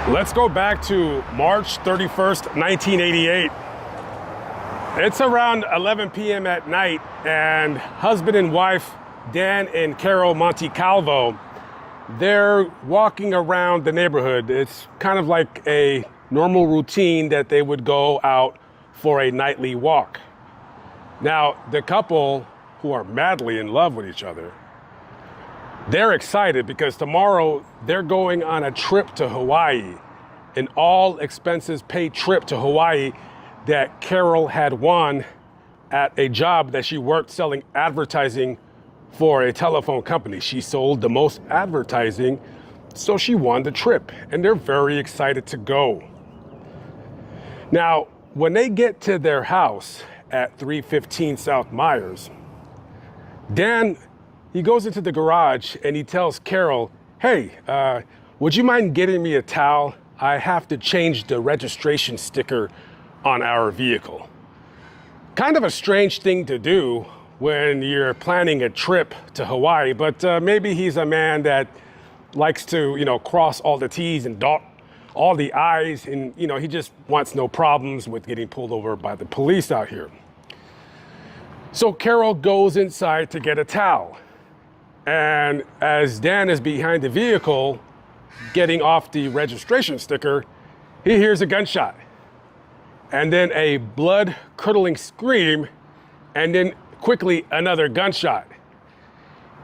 Let's go back to March 31st, 1988. It's around 11 p.m. at night, and husband and wife, Dan and Carol Montecalvo, they're walking around the neighborhood. It's kind of like a normal routine that they would go out for a nightly walk. Now, the couple, who are madly in love with each other, they're excited because tomorrow they're going on a trip to Hawaii, an all expenses paid trip to Hawaii that Carol had won at a job that she worked selling advertising for a telephone company. She sold the most advertising, so she won the trip, and they're very excited to go. Now, when they get to their house at 315 South Myers, Dan, he goes into the garage and he tells Carol, hey, would you mind getting me a towel? I have to change the registration sticker on our vehicle. Kind of a strange thing to do when you're planning a trip to Hawaii, but maybe he's a man that likes to, cross all the T's and dot all the I's, and, he just wants no problems with getting pulled over by the police out here. So Carol goes inside to get a towel. And as Dan is behind the vehicle, getting off the registration sticker, he hears a gunshot. And then a blood-curdling scream, and then quickly another gunshot.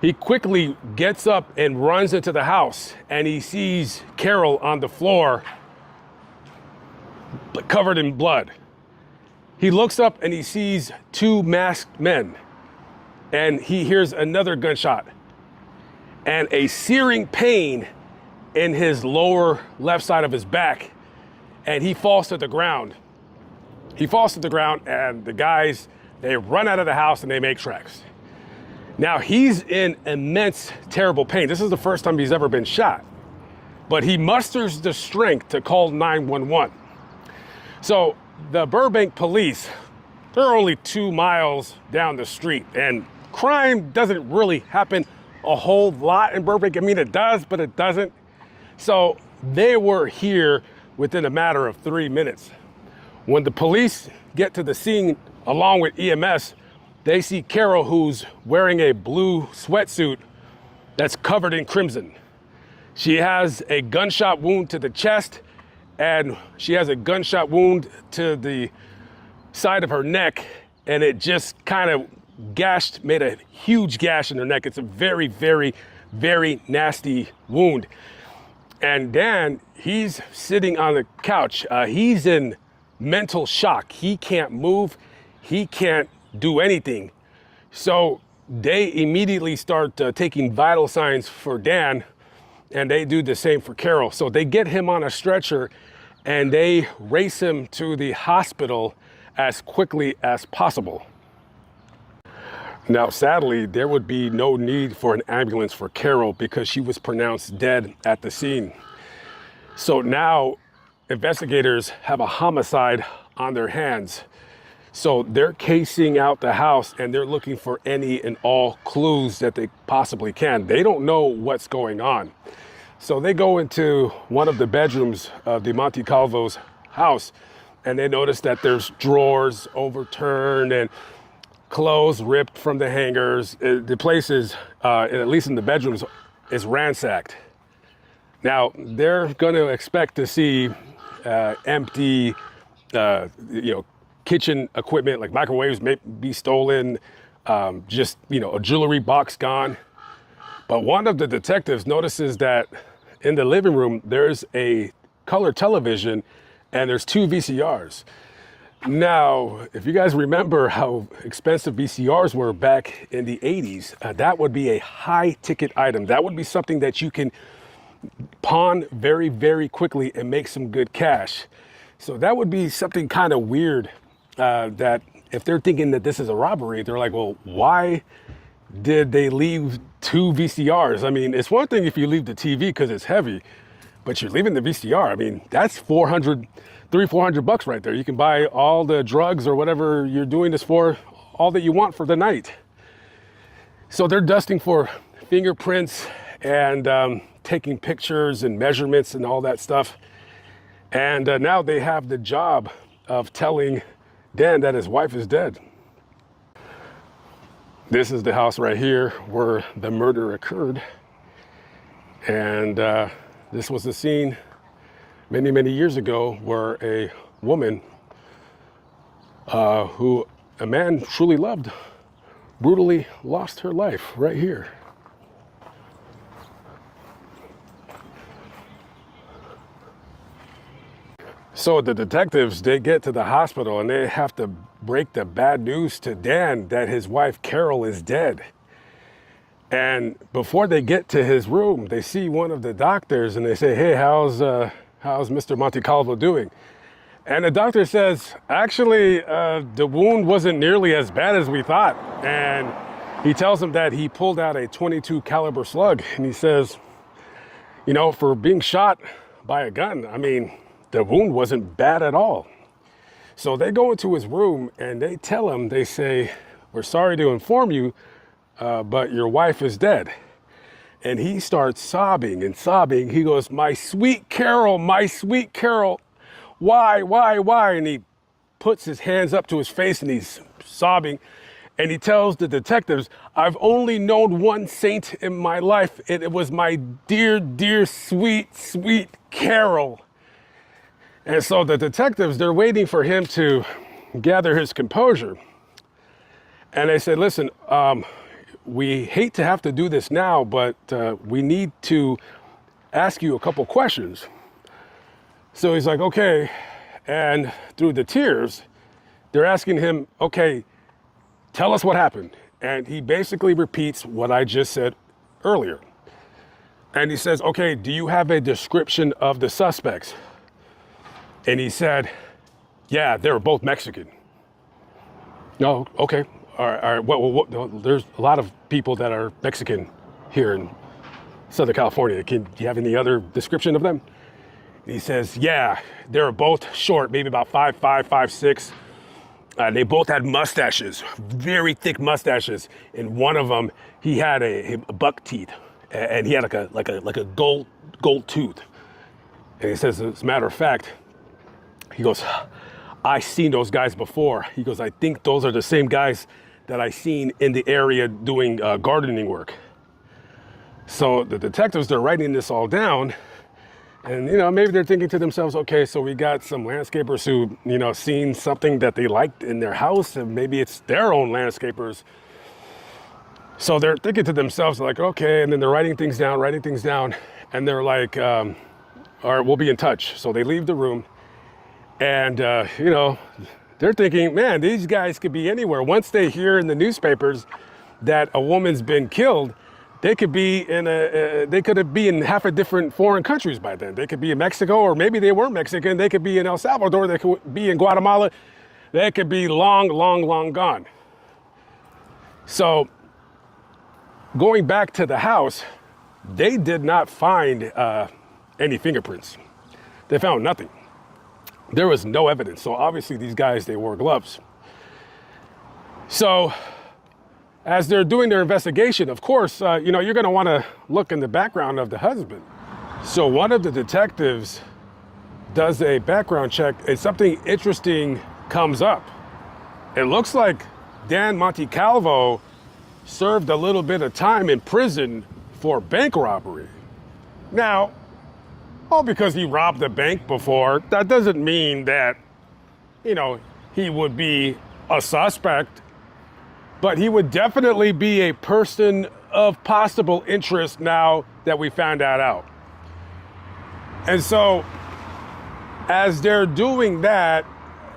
He quickly gets up and runs into the house, and he sees Carol on the floor, covered in blood. He looks up and he sees two masked men, and he hears another gunshot and a searing pain in his lower left side of his back, and he falls to the ground. He falls to the ground, and the guys, they run out of the house and they make tracks. Now, he's in immense, terrible pain. This is the first time he's ever been shot, but he musters the strength to call 911. So the Burbank police, they're only 2 miles down the street, and crime doesn't really happen a whole lot in Burbank. I mean, it does, but it doesn't. So they were here within a matter of 3 minutes. When the police get to the scene along with EMS, they see Carol, who's wearing a blue sweatsuit that's covered in crimson. She has a gunshot wound to the chest, and she has a gunshot wound to the side of her neck, and it just kind of made a huge gash in her neck. It's a very, very, very nasty wound. And Dan, he's sitting on the couch. He's in mental shock. He can't move. He can't do anything. So they immediately start taking vital signs for Dan, and they do the same for Carol. So they get him on a stretcher and they race him to the hospital as quickly as possible. Now, sadly, there would be no need for an ambulance for Carol because she was pronounced dead at the scene. So now investigators have a homicide on their hands. So they're casing out the house and they're looking for any and all clues that they possibly can. They don't know what's going on. So they go into one of the bedrooms of the Montecalvo's house, and they notice that there's drawers overturned and clothes ripped from the hangers. The place is, at least in the bedrooms, is ransacked. Now, they're going to expect to see empty, kitchen equipment, like microwaves may be stolen, just, a jewelry box gone. But one of the detectives notices that in the living room, there's a color television and there's 2 VCRs. Now, if you guys remember how expensive VCRs were back in the 80s, that would be a high ticket item. That would be something that you can pawn very, very quickly and make some good cash. So that would be something kind of weird, that if they're thinking that this is a robbery, they're like, well, why did they leave 2 VCRs? I mean, it's one thing if you leave the TV because it's heavy, but you're leaving the VCR. I mean, that's $400 right there. You can buy all the drugs or whatever you're doing this for, all that you want for the night. So they're dusting for fingerprints and taking pictures and measurements and all that stuff. And now they have the job of telling Dan that his wife is dead. This is the house right here where the murder occurred. And this was the scene many, many years ago where a woman who a man truly loved brutally lost her life right here. So the detectives, they get to the hospital and they have to break the bad news to Dan that his wife Carol is dead. And before they get to his room, they see one of the doctors and they say, "Hey, how's Mr. Montecalvo doing?" And the doctor says, "Actually, the wound wasn't nearly as bad as we thought." And he tells him that he pulled out a .22 caliber slug. And he says, "You know, for being shot by a gun, I mean, the wound wasn't bad at all." So they go into his room and they tell him, they say, "We're sorry to inform you, but your wife is dead." And he starts sobbing and sobbing. He goes, my sweet Carol, why? And he puts his hands up to his face and he's sobbing. And he tells the detectives, "I've only known one saint in my life. It was my dear, sweet Carol." And so the detectives, they're waiting for him to gather his composure. And they said, "Listen, we hate to have to do this now, but we need to ask you a couple questions." So he's like, "Okay." And through the tears, they're asking him, "Okay, tell us what happened." And he basically repeats what I just said earlier. And he says, "Okay, do you have a description of the suspects?" And he said, "Yeah, they were both Mexican." "Oh, okay. All right. Well, there's a lot of people that are Mexican here in Southern California. Do you have any other description of them?" And he says, "Yeah, they were both short, maybe about 5'5", 5'6". They both had mustaches, very thick mustaches. And one of them, he had a buck teeth, and he had like a gold tooth." And he says, as a matter of fact, he goes, "I seen those guys before." He goes, "I think those are the same guys that I seen in the area doing gardening work." So the detectives, they're writing this all down. And, you know, maybe they're thinking to themselves, okay, so we got some landscapers who, you know, seen something that they liked in their house, and maybe it's their own landscapers. So they're thinking to themselves, like, okay, and then they're writing things down, and they're like, "All right, we'll be in touch." So they leave the room. And, you know, they're thinking, man, these guys could be anywhere. Once they hear in the newspapers that a woman's been killed, they could be in half a different foreign countries by then. They could be in Mexico, or maybe they weren't Mexican. They could be in El Salvador. They could be in Guatemala. They could be long gone. So going back to the house, they did not find any fingerprints. They found nothing. There was no evidence. So obviously these guys, they wore gloves. So as they're doing their investigation, of course, you know, you're going to want to look in the background of the husband. So one of the detectives does a background check and something interesting comes up. It looks like Dan Montecalvo served a little bit of time in prison for bank robbery. Now, all because he robbed a bank before, that doesn't mean that, you know, he would be a suspect, but he would definitely be a person of possible interest now that we found that out. And so as they're doing that,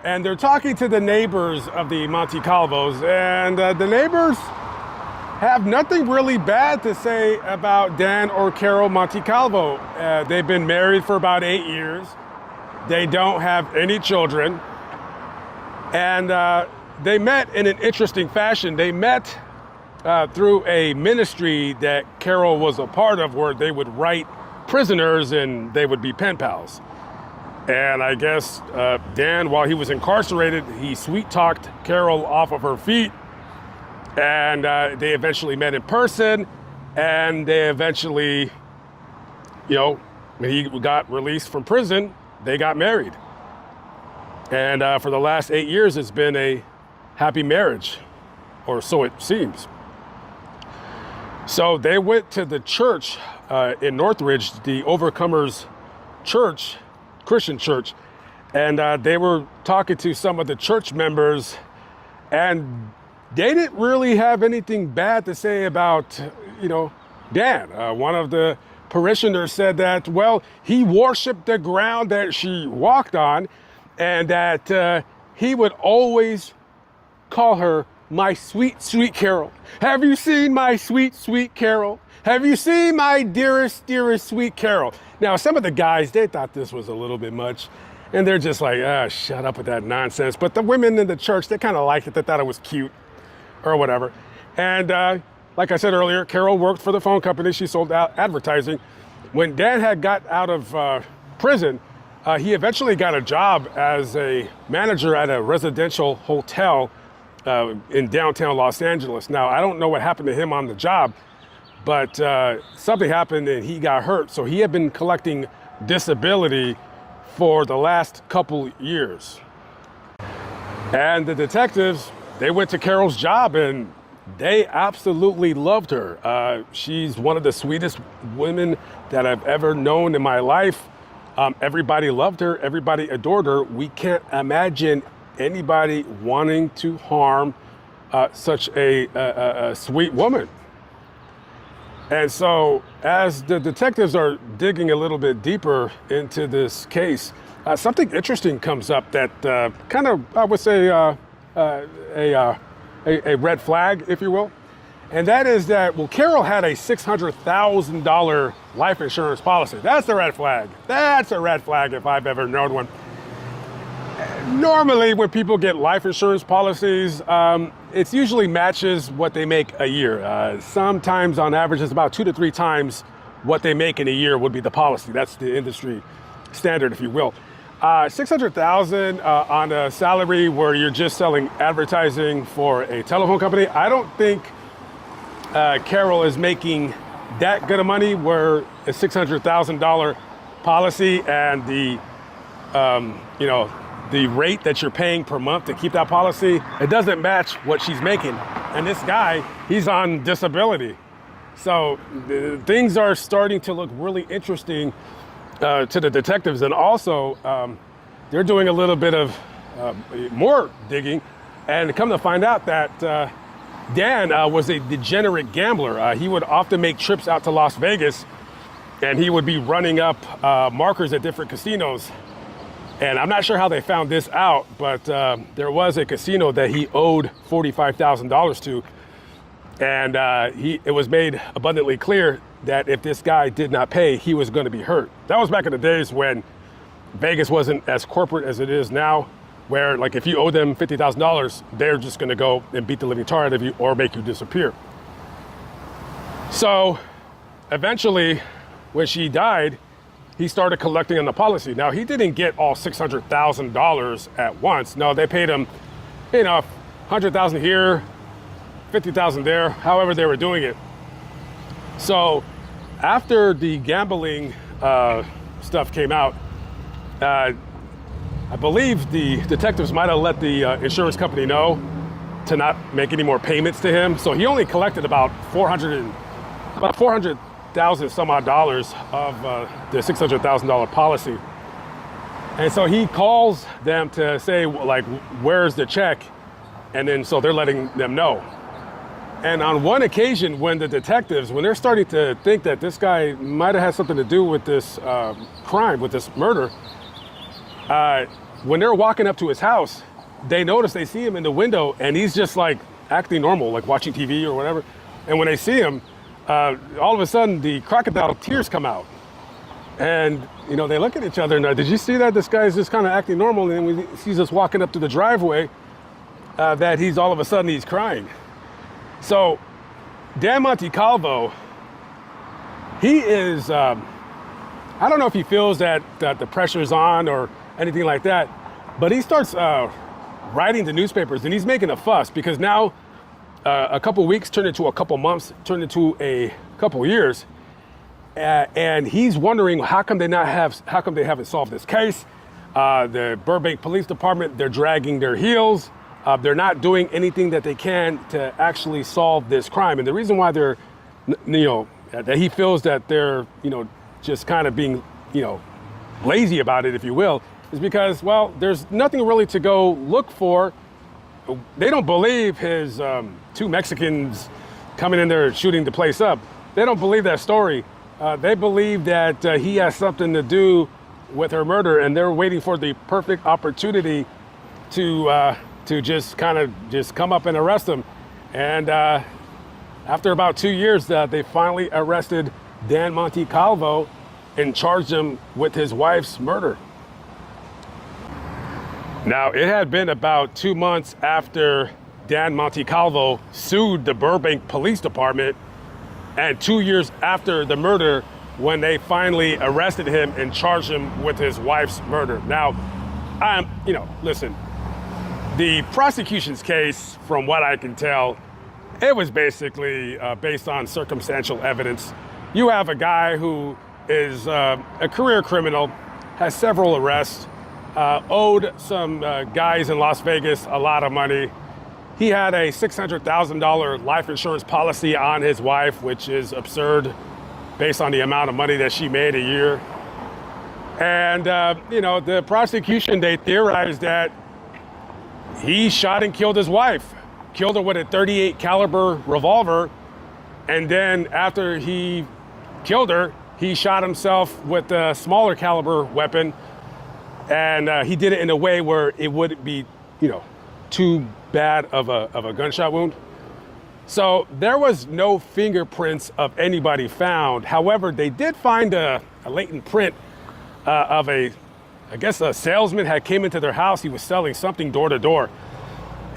and they're talking to the neighbors of the Montecalvos, and the neighbors have nothing really bad to say about Dan or Carol Montecalvo. They've been married for about 8 years. They don't have any children. And they met in an interesting fashion. They met through a ministry that Carol was a part of, where they would write prisoners and they would be pen pals. And I guess Dan, while he was incarcerated, he sweet-talked Carol off of her feet. And they eventually met in person, and they eventually, you know, when he got released from prison, they got married. And for the last 8 years, it's been a happy marriage, or so it seems. So they went to the church in Northridge, the Overcomers Church, Christian church, and they were talking to some of the church members, and they didn't really have anything bad to say about, Dan. One of the parishioners said that, well, he worshiped the ground that she walked on, and that he would always call her my sweet, sweet Carol. Have you seen my sweet, sweet Carol? Have you seen my dearest, dearest, sweet Carol? Now, some of the guys, they thought this was a little bit much, and they're just like, shut up with that nonsense. But the women in the church, they kind of liked it. They thought it was cute or whatever. And like I said earlier, Carol worked for the phone company. She sold out advertising. When Dan had got out of prison, he eventually got a job as a manager at a residential hotel in downtown Los Angeles. Now, I don't know what happened to him on the job, but something happened and he got hurt. So he had been collecting disability for the last couple years. And the detectives, they went to Carol's job and they absolutely loved her. She's one of the sweetest women that I've ever known in my life. Everybody loved her. Everybody adored her. We can't imagine anybody wanting to harm such a sweet woman. And so as the detectives are digging a little bit deeper into this case, something interesting comes up that kind of, I would say, a red flag, if you will. And that is that, well, Carol had a $600,000 life insurance policy. That's the red flag. That's a red flag if I've ever known one. Normally, when people get life insurance policies, it usually matches what they make a year. Sometimes, on average, it's about 2 to 3 times what they make in a year would be the policy. That's the industry standard, if you will. $600,000 on a salary where you're just selling advertising for a telephone company. I don't think Carol is making that good of money where a $600,000 policy and the rate that you're paying per month to keep that policy, it doesn't match what she's making. And this guy, he's on disability. So things are starting to look really interesting to the detectives. And also, they're doing a little bit of more digging and come to find out that Dan was a degenerate gambler. He would often make trips out to Las Vegas and he would be running up markers at different casinos. And I'm not sure how they found this out, but there was a casino that he owed $45,000 to. And it was made abundantly clear that if this guy did not pay, he was going to be hurt. That was back in the days when Vegas wasn't as corporate as it is now, where like if you owe them $50,000, they're just going to go and beat the living tar out of you or make you disappear. So eventually, when she died, he started collecting on the policy. Now, he didn't get all $600,000 at once. No, they paid him, $100,000 here, $50,000 there, however they were doing it. So after the gambling stuff came out, I believe the detectives might have let the insurance company know to not make any more payments to him. So he only collected about $400,000 some odd dollars of the $600,000 policy. And so he calls them to say, like, where's the check? And then so they're letting them know. And on one occasion, when the detectives, when they're starting to think that this guy might have had something to do with this crime, with this murder, when they're walking up to his house, they see him in the window and he's just like acting normal, like watching TV or whatever. And when they see him, all of a sudden the crocodile tears come out. And, they look at each other and did you see that? This guy's just kind of acting normal. And then when he sees us walking up to the driveway, that he's all of a sudden he's crying. So Dan Montecalvo, he is, I don't know if he feels that the pressure's on or anything like that, but he starts writing the newspapers and he's making a fuss because now a couple weeks turned into a couple months, turned into a couple years. And he's wondering how come they haven't solved this case. The Burbank Police Department, they're dragging their heels. They're not doing anything that they can to actually solve this crime. And the reason why they're, that he feels that they're, just kind of being, lazy about it, if you will, is because, well, there's nothing really to go look for. They don't believe his two Mexicans coming in there shooting the place up. They don't believe that story. They believe that he has something to do with her murder, and they're waiting for the perfect opportunity to just come up and arrest him. And after about 2 years, they finally arrested Dan Montecalvo and charged him with his wife's murder. Now, it had been about 2 months after Dan Montecalvo sued the Burbank Police Department, and 2 years after the murder when they finally arrested him and charged him with his wife's murder. Now, listen, the prosecution's case, from what I can tell, it was basically based on circumstantial evidence. You have a guy who is a career criminal, has several arrests, owed some guys in Las Vegas a lot of money. He had a $600,000 life insurance policy on his wife, which is absurd based on the amount of money that she made a year. And, the prosecution, they theorized that he shot and killed his wife, killed her with a .38 caliber revolver. And then after he killed her, he shot himself with a smaller caliber weapon. And he did it in a way where it wouldn't be, too bad of a gunshot wound. So there was no fingerprints of anybody found. However, they did find a latent print of a salesman had came into their house. He was selling something door to door.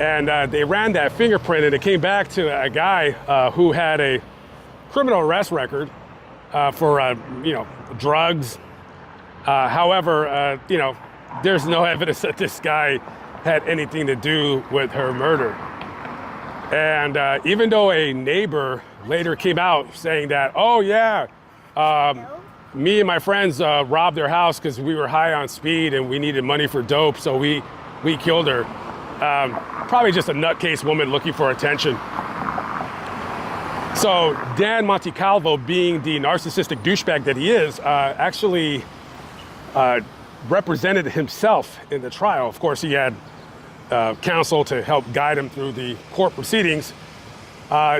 And they ran that fingerprint, and it came back to a guy who had a criminal arrest record for, drugs. However, there's no evidence that this guy had anything to do with her murder. And even though a neighbor later came out saying that, me and my friends robbed their house because we were high on speed and we needed money for dope, so we killed her. Probably just a nutcase woman looking for attention. So Dan Montecalvo, being the narcissistic douchebag that he is, actually represented himself in the trial. Of course, he had counsel to help guide him through the court proceedings.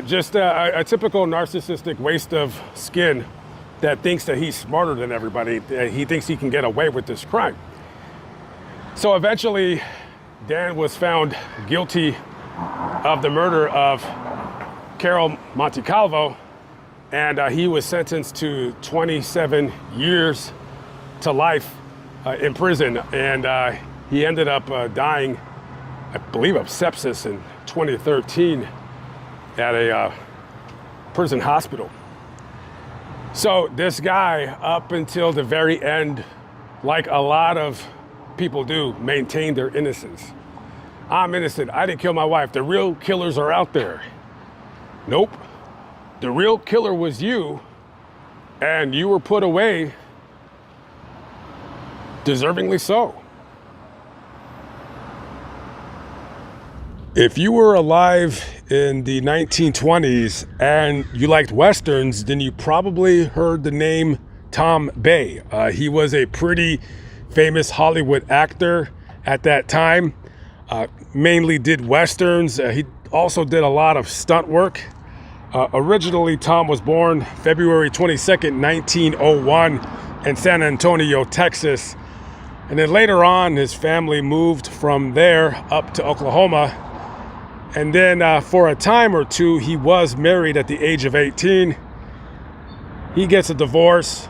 Just a typical narcissistic waste of skin that thinks that he's smarter than everybody. He thinks he can get away with this crime. So eventually, Dan was found guilty of the murder of Carol Montecalvo, and he was sentenced to 27 years to life in prison. And he ended up dying, I believe, of sepsis in 2013 at a prison hospital. So this guy, up until the very end, like a lot of people do, maintain their innocence. I'm innocent. I didn't kill my wife. The real killers are out there. Nope. The real killer was you, and you were put away, deservingly so. If you were alive in the 1920s and you liked Westerns, then you probably heard the name Tom Bay. He was a pretty famous Hollywood actor at that time. Mainly did Westerns. He also did a lot of stunt work. Originally, Tom was born February 22nd, 1901 in San Antonio, Texas. And then later on, his family moved from there up to Oklahoma. And then for a time or two, he was married at the age of 18. He gets a divorce,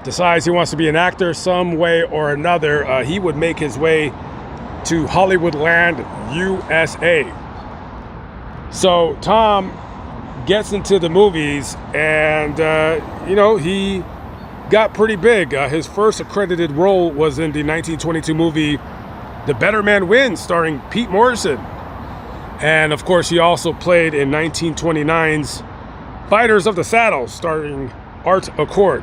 decides he wants to be an actor some way or another. He would make his way to Hollywoodland, USA. So Tom gets into the movies, and he got pretty big. His first accredited role was in the 1922 movie The Better Man Wins, starring Pete Morrison. And of course, he also played in 1929's Fighters of the Saddle, starring art accord.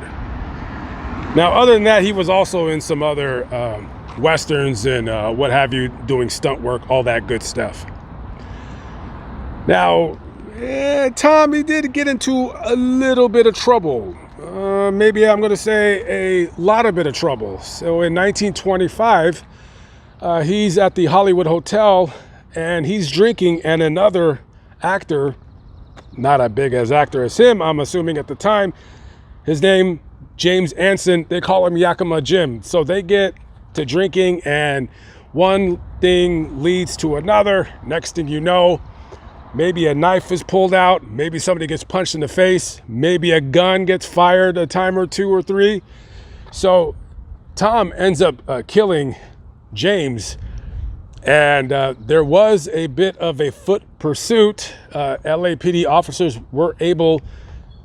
Now, other than that, he was also in some other westerns and what have you, doing stunt work, all that good stuff. Now, Tom, he did get into a little bit of trouble. Maybe I'm going to say a lot of bit of trouble. So in 1925, he's at the Hollywood Hotel and he's drinking, and another actor, not as big as actor as him, I'm assuming at the time, his name, James Anson, they call him Yakima Jim. So they get to drinking and one thing leads to another. Next thing you know, maybe a knife is pulled out, maybe somebody gets punched in the face, maybe a gun gets fired a time or two or three. So Tom ends up killing James, and there was a bit of a foot pursuit. LAPD officers were able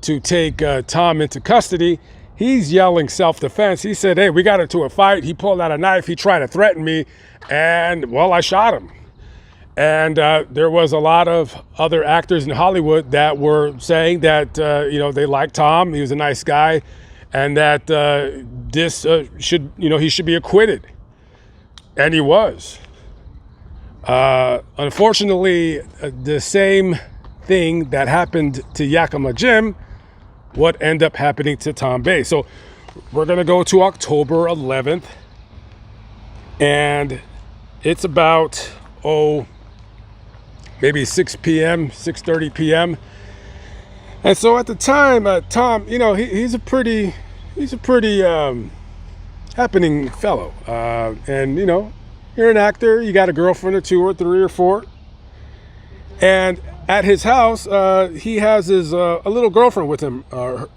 to take Tom into custody. He's yelling self-defense. He said, hey, we got into a fight. He pulled out a knife. He tried to threaten me, and well, I shot him. And there was a lot of other actors in Hollywood that were saying that, they liked Tom. He was a nice guy, and that this should, he should be acquitted. And he was. Unfortunately, the same thing that happened to Yakima Jim would end up happening to Tom Bay. So we're going to go to October 11th, and it's about, maybe 6 p.m., 6:30 p.m. And so at the time, Tom, he's a pretty happening fellow. And, you're an actor, you got a girlfriend or two or three or four. And at his house, he has his a little girlfriend with him.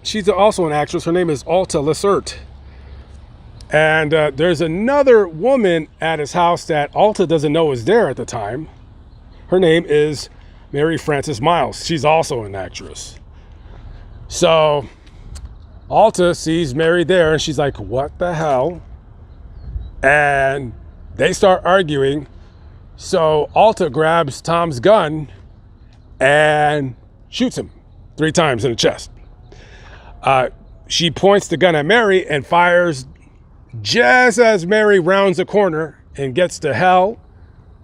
She's also an actress. Her name is Alta Lessert. And there's another woman at his house that Alta doesn't know is there at the time. Her name is Mary Frances Miles. She's also an actress. So Alta sees Mary there and she's like, what the hell? And they start arguing. So Alta grabs Tom's gun and shoots him 3 times in the chest. She points the gun at Mary and fires just as Mary rounds the corner and gets the hell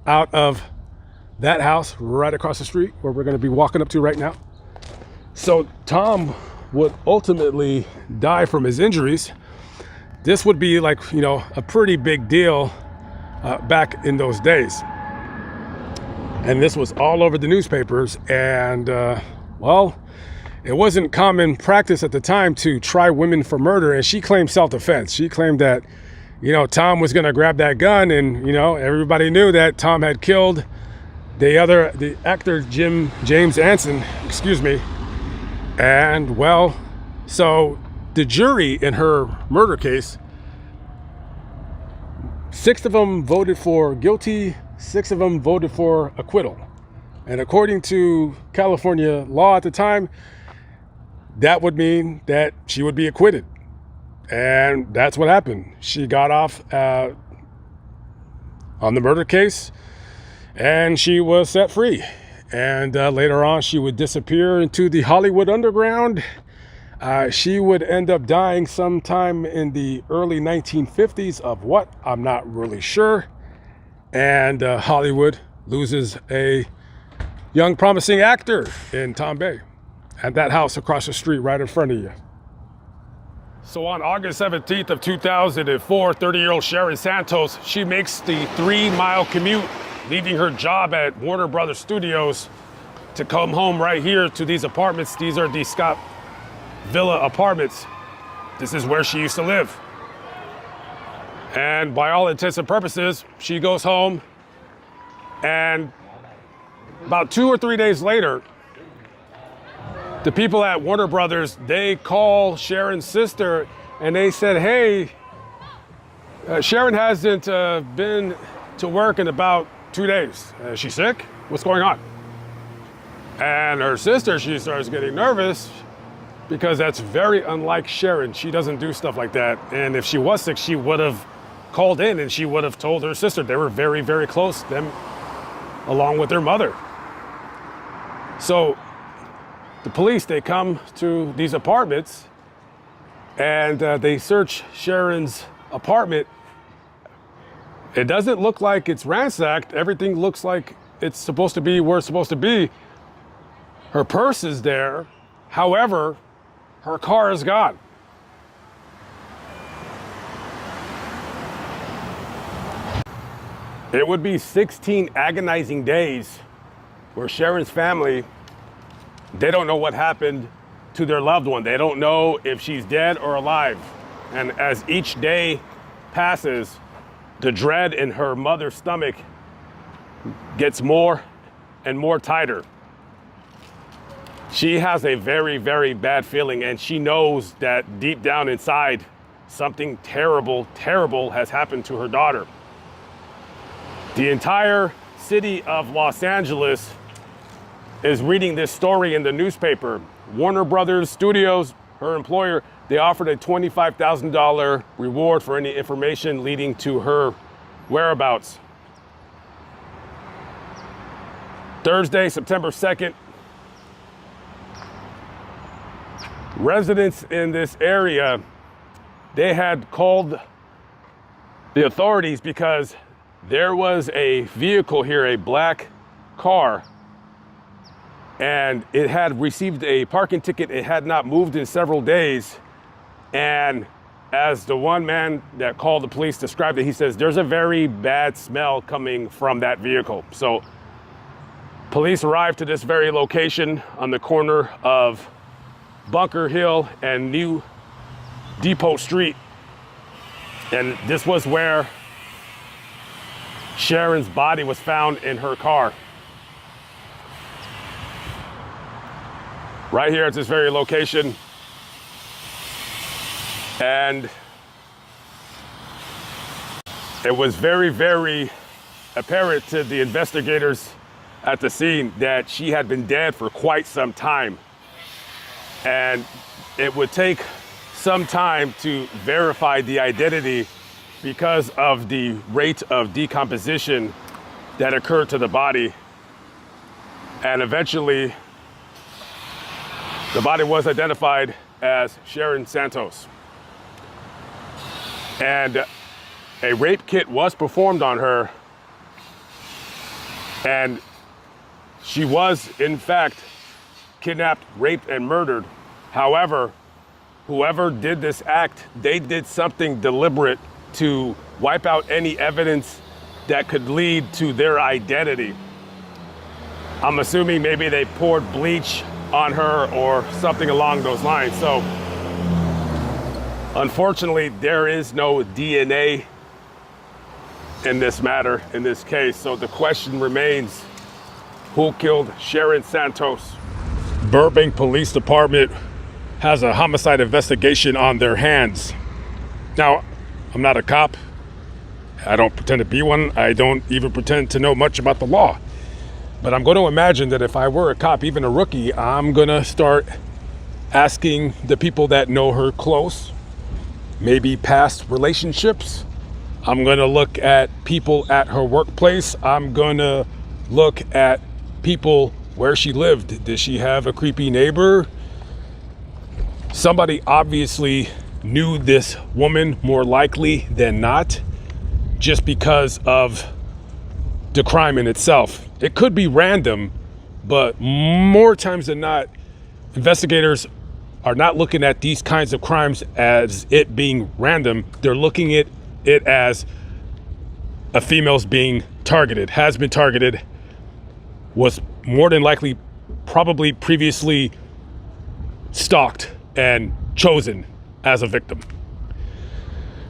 out of that house right across the street where we're going to be walking up to right now. So Tom would ultimately die from his injuries. This would be like, a pretty big deal back in those days. And this was all over the newspapers. And, it wasn't common practice at the time to try women for murder. And she claimed self-defense. She claimed that, Tom was going to grab that gun. And, everybody knew that Tom had killed the actor James Anson, and so the jury in her murder case, 6 of them voted for guilty, 6 of them voted for acquittal. And according to California law at the time, that would mean that she would be acquitted. And that's what happened. She got off on the murder case, and she was set free. And later on, she would disappear into the Hollywood underground. She would end up dying sometime in the early 1950s of what? I'm not really sure. And Hollywood loses a young, promising actor in Tom Bay at that house across the street right in front of you. So on August 17th of 2004, 30-year-old Sharon Santos, she makes the 3-mile commute, leaving her job at Warner Brothers Studios to come home right here to these apartments. These are the Scott Villa apartments. This is where she used to live. And by all intents and purposes, she goes home, and about 2 or 3 days later, the people at Warner Brothers, they call Sharon's sister and they said, hey, Sharon hasn't been to work in about 2 days. Is she sick? What's going on? And her sister, she starts getting nervous because that's very unlike Sharon. She doesn't do stuff like that. And if she was sick, she would have called in and she would have told her sister. They were very, very close, them along with their mother. So the police, they come to these apartments And they search Sharon's apartment. It doesn't look like it's ransacked. Everything looks like it's supposed to be where it's supposed to be. Her purse is there. However, her car is gone. It would be 16 agonizing days where Sharon's family, they don't know what happened to their loved one. They don't know if she's dead or alive. And as each day passes, the dread in her mother's stomach gets more and more tighter. She has a very, very bad feeling, and she knows that deep down inside, something terrible, terrible has happened to her daughter. The entire city of Los Angeles is reading this story in the newspaper. Warner Brothers Studios, her employer, they offered a $25,000 reward for any information leading to her whereabouts. Thursday, September 2nd, residents in this area, they had called the authorities because there was a vehicle here, a black car, and it had received a parking ticket. It had not moved in several days. And as the one man that called the police described it, he says, there's a very bad smell coming from that vehicle. So police arrived to this very location on the corner of Bunker Hill and New Depot Street. And this was where Sharon's body was found in her car. Right here at this very location. And it was very, very apparent to the investigators at the scene that she had been dead for quite some time. And it would take some time to verify the identity because of the rate of decomposition that occurred to the body. And eventually, the body was identified as Sharon Santos. And a rape kit was performed on her. And she was, in fact, kidnapped, raped, and murdered. However, whoever did this act, they did something deliberate to wipe out any evidence that could lead to their identity. I'm assuming maybe they poured bleach on her or something along those lines. So unfortunately, there is no DNA in this matter, in this case. So the question remains, who killed Sharon Santos? Burbank Police Department has a homicide investigation on their hands. Now, I'm not a cop. I don't pretend to be one. I don't even pretend to know much about the law. But I'm going to imagine that if I were a cop, even a rookie, I'm going to start asking the people that know her close, maybe past relationships. I'm going to look at people at her workplace. I'm going to look at people where she lived. Did she have a creepy neighbor? Somebody obviously knew this woman more likely than not, just because of the crime in itself. It could be random, but more times than not, investigators are not looking at these kinds of crimes as it being random. They're looking at it as a female's being targeted, has been targeted, was more than likely probably previously stalked and chosen as a victim.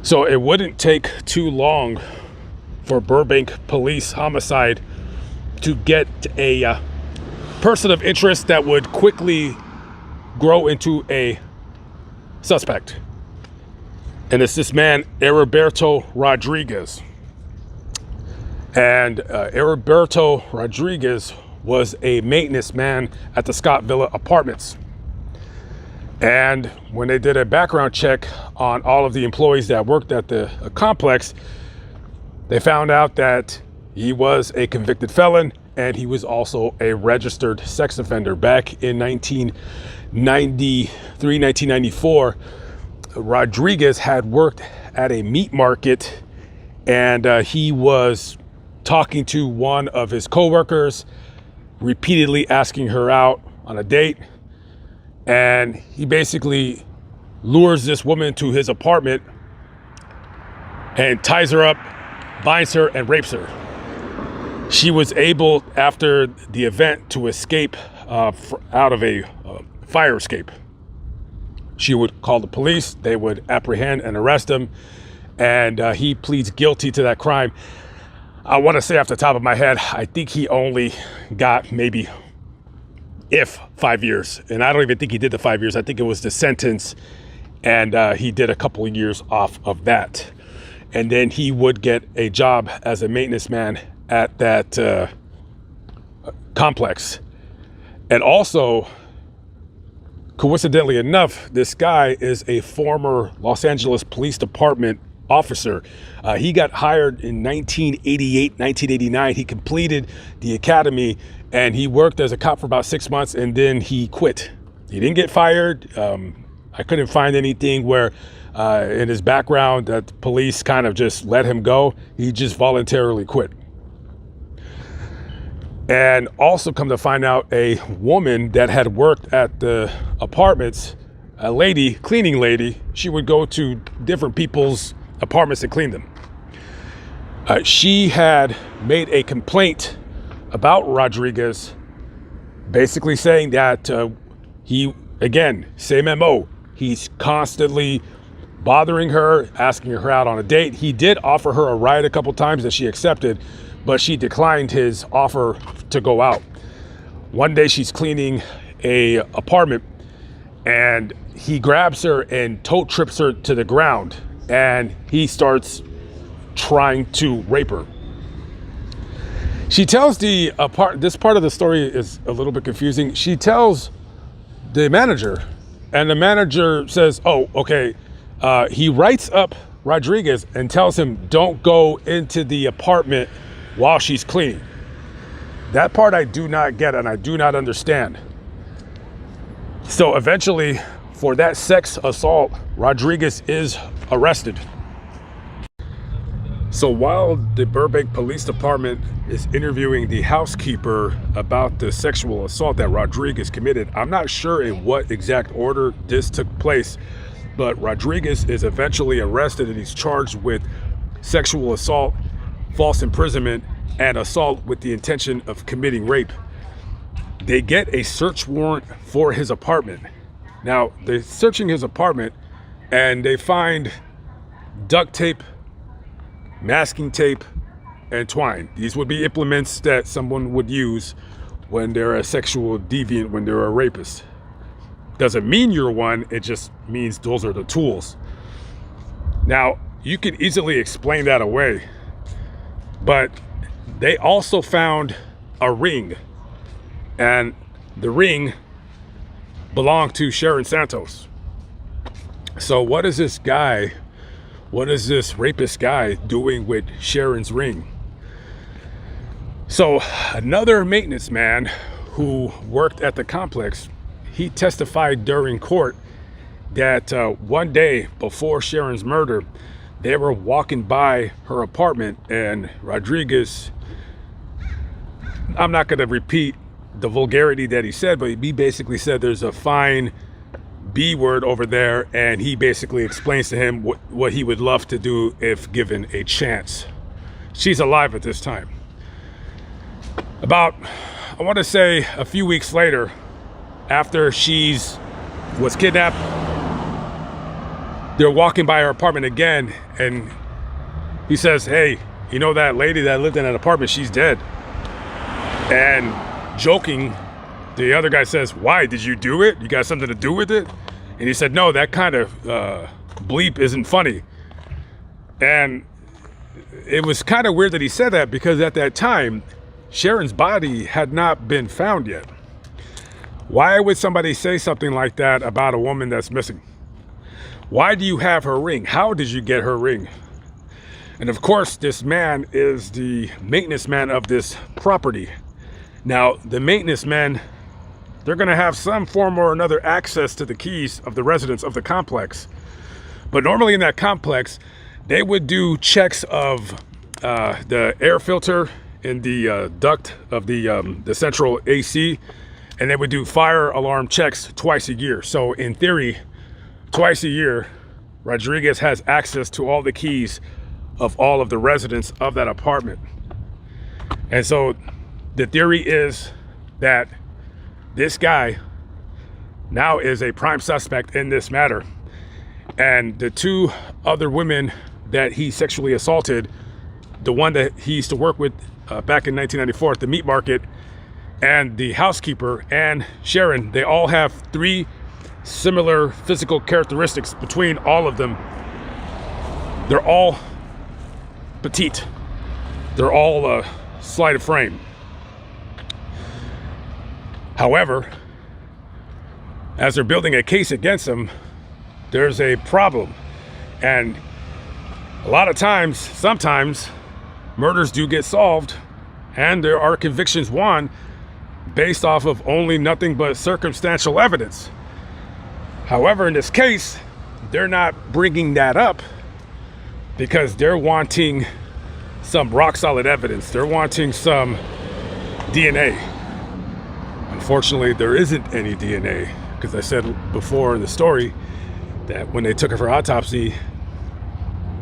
So it wouldn't take too long for Burbank Police Homicide to get a person of interest that would quickly grow into a suspect. And it's this man, Heriberto Rodriguez. And Heriberto Rodriguez was a maintenance man at the Scott Villa Apartments. And when they did a background check on all of the employees that worked at the complex, they found out that he was a convicted felon and he was also a registered sex offender. Back in 1993, 1994, Rodriguez had worked at a meat market, and he was talking to one of his coworkers, repeatedly asking her out on a date. And he basically lures this woman to his apartment and ties her up, binds her, and rapes her. She was able, after the event, to escape out of a fire escape. She would call the police. They would apprehend and arrest him, and he pleads guilty to that crime. I want to say off the top of my head, I think he only got maybe 5 years. And I don't even think he did the 5 years. I think it was the sentence, and he did a couple of years off of that. And then he would get a job as a maintenance man at that complex. And also, coincidentally enough, this guy is a former Los Angeles Police Department officer. He got hired in 1988, 1989. He completed the academy, and he worked as a cop for about 6 months, and then he quit. He didn't get fired. I couldn't find anything where in his background that the police kind of just let him go. He just voluntarily quit. And also, come to find out, a woman that had worked at the apartments, a lady, cleaning lady, she would go to different people's apartments and clean them. She had made a complaint about Rodriguez, basically saying that he, again, same MO, he's constantly bothering her, asking her out on a date. He did offer her a ride a couple times that she accepted, but she declined his offer to go out. One day she's cleaning a apartment, and he grabs her and tote trips her to the ground, and he starts trying to rape her. She tells this part of the story is a little bit confusing. She tells the manager, and the manager says, oh, okay. He writes up Rodriguez and tells him, don't go into the apartment while she's cleaning. That part I do not get, and I do not understand. So eventually, for that sex assault, Rodriguez is arrested. So while the Burbank Police Department is interviewing the housekeeper about the sexual assault that Rodriguez committed, I'm not sure in what exact order this took place, but Rodriguez is eventually arrested, and he's charged with sexual assault, false imprisonment, and assault with the intention of committing rape. They get a search warrant for his apartment. Now, they're searching his apartment, and they find duct tape, masking tape, and twine. These would be implements that someone would use when they're a sexual deviant, when they're a rapist. Doesn't mean you're one, it just means those are the tools. Now, you could easily explain that away, but they also found a ring, and the ring belonged to Sharon Santos. So what is this rapist guy doing with Sharon's ring? So another maintenance man who worked at the complex, he testified during court that one day before Sharon's murder, they were walking by her apartment, and Rodriguez, I'm not going to repeat the vulgarity that he said, but he basically said there's a fine B word over there, and he basically explains to him what he would love to do if given a chance. She's alive at this time. About, I want to say, a few weeks later, after was kidnapped, they're walking by her apartment again, and he says, hey, you know that lady that lived in that apartment, she's dead. And joking, the other guy says, why, did you do it? You got something to do with it? And he said, no, that kind of bleep isn't funny. And it was kind of weird that he said that, because at that time, Sharon's body had not been found yet. Why would somebody say something like that about a woman that's missing? Why do you have her ring? How did you get her ring? And of course, this man is the maintenance man of this property. Now, the maintenance men, they're going to have some form or another access to the keys of the residents of the complex. But normally in that complex, they would do checks of the air filter in the duct of the central AC, and they would do fire alarm checks twice a year. So in theory, twice a year, Rodriguez has access to all the keys of all of the residents of that apartment. And so the theory is that this guy now is a prime suspect in this matter. And the two other women that he sexually assaulted, the one that he used to work with back in 1994 at the meat market, and the housekeeper and Sharon, they all have three similar physical characteristics between all of them. They're all petite. They're all slight of frame. However, as they're building a case against him, there's a problem. And a lot of times, sometimes, murders do get solved, and there are convictions won based off of only nothing but circumstantial evidence. However, in this case, they're not bringing that up because they're wanting some rock solid evidence. They're wanting some DNA. Unfortunately, there isn't any DNA, because I said before in the story that when they took her for autopsy,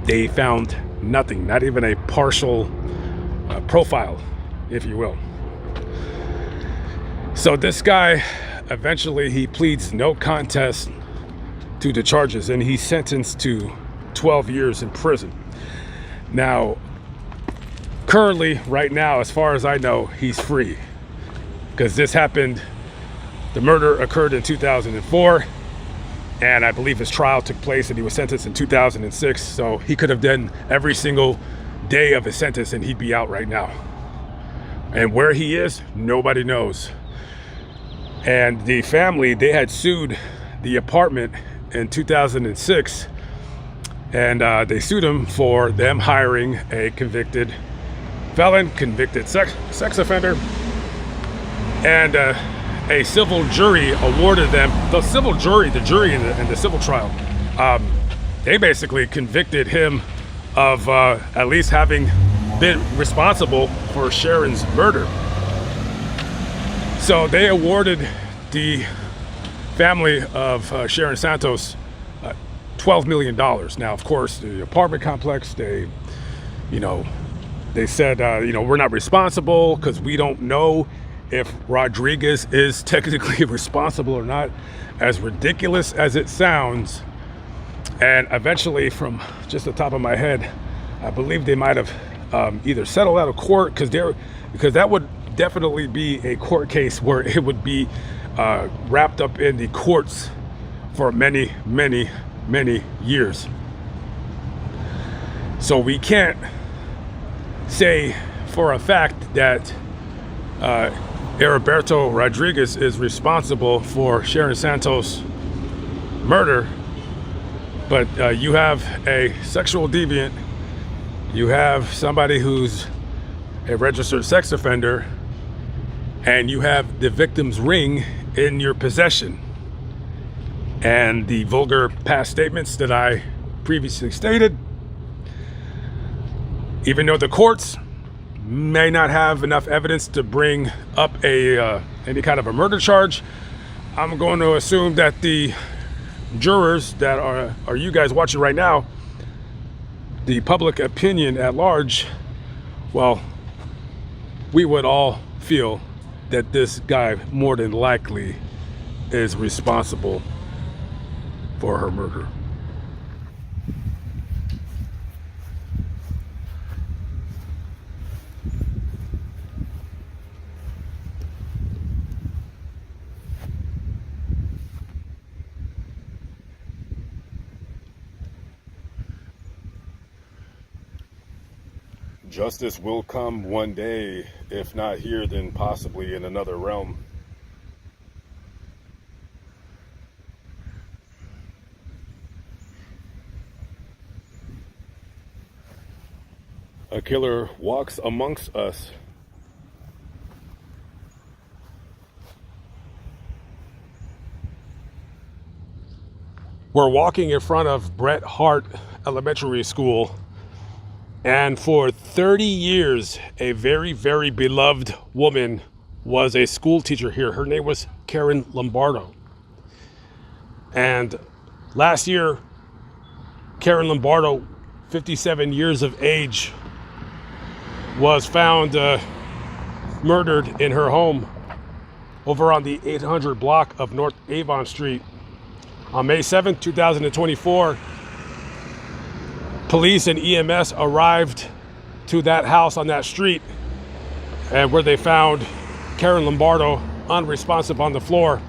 they found nothing, not even a partial profile, if you will. So this guy, eventually he pleads no contest to the charges, and he's sentenced to 12 years in prison. Now, currently, right now, as far as I know, he's free, because this happened, the murder occurred in 2004, and I believe his trial took place and he was sentenced in 2006, so he could have done every single day of his sentence and he'd be out right now. And where he is, nobody knows. And the family, they had sued the apartment in 2006, and they sued him for them hiring a convicted felon, convicted sex offender, and a civil jury awarded them, the jury in the civil trial, they basically convicted him of at least having been responsible for Sharon's murder. So they awarded the family of Sharon Santos $12 million. Now, of course, the apartment complex, they said, we're not responsible because we don't know if Rodriguez is technically responsible or not, as ridiculous as it sounds. And eventually, from just the top of my head, I believe they might have either settled out of court, because that would definitely be a court case where it would be wrapped up in the courts for many, many, many years. So we can't say for a fact that Heriberto Rodriguez is responsible for Sharon Santos' murder, but you have a sexual deviant, you have somebody who's a registered sex offender, and you have the victim's ring in your possession. And the vulgar past statements that I previously stated, even though the courts may not have enough evidence to bring up any kind of a murder charge, I'm going to assume that the jurors that are you guys watching right now, the public opinion at large, well, we would all feel that this guy more than likely is responsible for her murder. Justice will come one day, if not here, then possibly in another realm. A killer walks amongst us. We're walking in front of Bret Hart Elementary School, and for 30 years, a very, very beloved woman was a school teacher here. Her name was Karen Lombardo. And last year, Karen Lombardo, 57 years of age, was found murdered in her home over on the 800 block of North Avon Street. On May 7th, 2024, police and EMS arrived to that house on that street, and where they found Karen Lombardo unresponsive on the floor.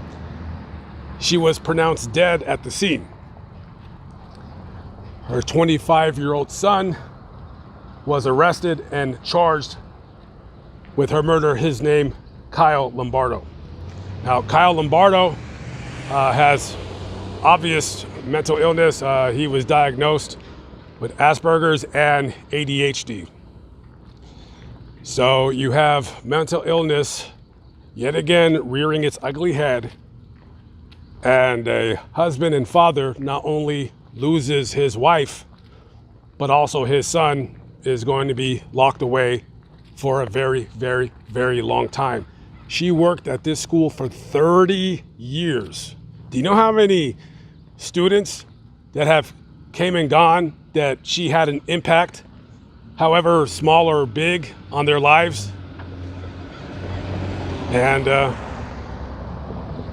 She was pronounced dead at the scene. Her 25-year-old son was arrested and charged with her murder. His name, Kyle Lombardo. Now, Kyle Lombardo has obvious mental illness. He was diagnosed with Asperger's and ADHD. So you have mental illness yet again rearing its ugly head, and a husband and father not only loses his wife, but also his son is going to be locked away for a very, very, very long time. She worked at this school for 30 years. Do you know how many students that have came and gone that she had an impact, however small or big, on their lives? And